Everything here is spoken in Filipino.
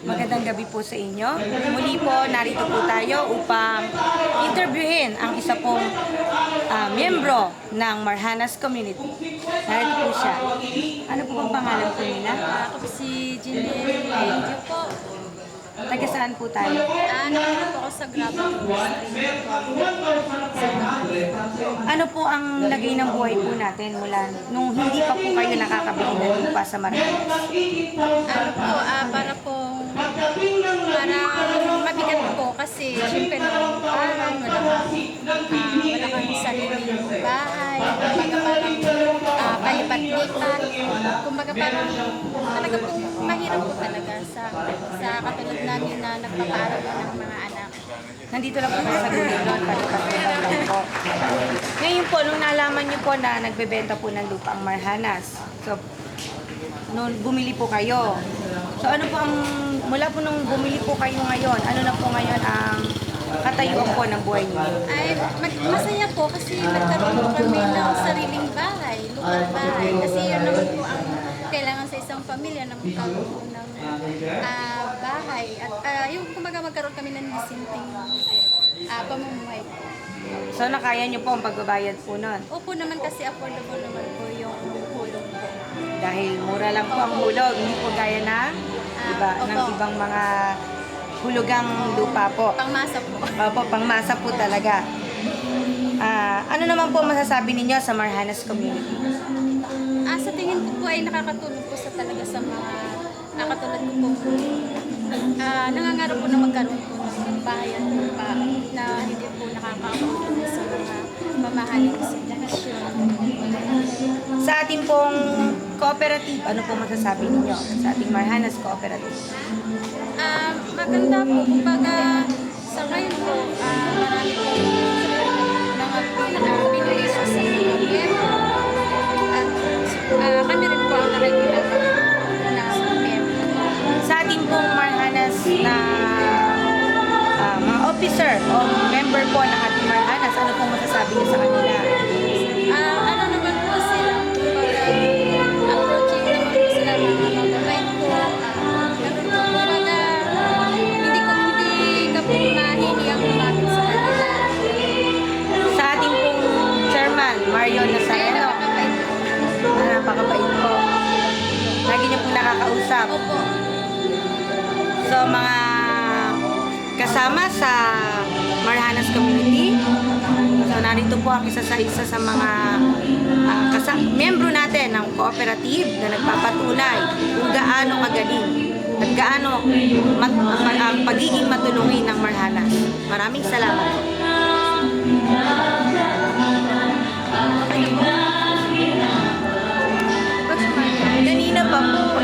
Magandang gabi po sa inyo. Muli po, narito po tayo upang interviewin ang isa pong miyembro ng Marhanas Community. Narito po siya. Ano po bang pangalan po nila? Ako po si Jinelle Benjo po. Taga saan po tayo? Nakakita po ako sa Grabber Street. Ano po ang lagay ng buhay po natin mula nung hindi pa po kayo nakakabili ng lupa sa Marhanas? Ano po, para mabigat po kasi syempre nung parang wala kang sariling bahay, kumbaga parang palipat-lipat, kumbaga parang talaga po mahirap po talaga sa katulad namin na nagpapaaral ng mga anak. Nandito lang po tayo sa Gulilon, palipat-lipat po. Ngayon po, nung nalaman niyo po na nagbebenta po ng lupa ang Marhanas, so, nung bumili po kayo, so ano po ang, mula po nung bumili po kayo ngayon, ano na po ngayon ang katayuan po ng buhay niyo? Ay, masaya po kasi nagkaroon po kami ng sariling bahay, lupang bahay. Kasi yun naman po ang kailangan sa isang pamilya na magkaroon po ng bahay. At yung kumbaga magkaroon kami ng disenteng pamumuhay. So nakaya niyo po ang pagbabayad po nun? Opo naman kasi affordable naman po yung hulog po. Dahil mura lang po ang hulog, hindi po gaya ng ibang mga hulugang lupa po. Pangmasa po. Opo, pangmasa po talaga. Ano naman po masasabi ninyo sa Marhanas Community? Sa tingin ko po ay nakakatulong po talaga sa mga katulad ko po. Nangangarap po na magkaroon po ng bahay at lupa na hindi po nakakatulong sa mga mamahaling sitwasyon. Sa ating pong cooperative, ano po masasabi ninyo sa ating Marhanas Cooperative? Maganda po, kumbaga sa ngayon po, marami po mga benepisyo sa mga miyembro at kami rin po ang nakikinabang na miyembro. Sa ating pong Marhanas na mga officer o member po ng ating Marhanas, ano pong masasabi niyo sa kanila? Ano naman po sila, kumbaga approaching naman po sila mga mababait po, ganun po, kumbaga hindi ka po mahingi ang umapit sa kanila. Sa ating pong chairman, Mario Nazareno, Napakabait po. napakabait po. Lagi niyo po nakakausap. Opo. So, mga kasama sa Marhanas Community, so narito po ang isa sa mga miyembro natin ng cooperative na nagpapatunay kung gaano kagaling at gaano ang pagiging matulungin ng Marhanas. Maraming salamat po.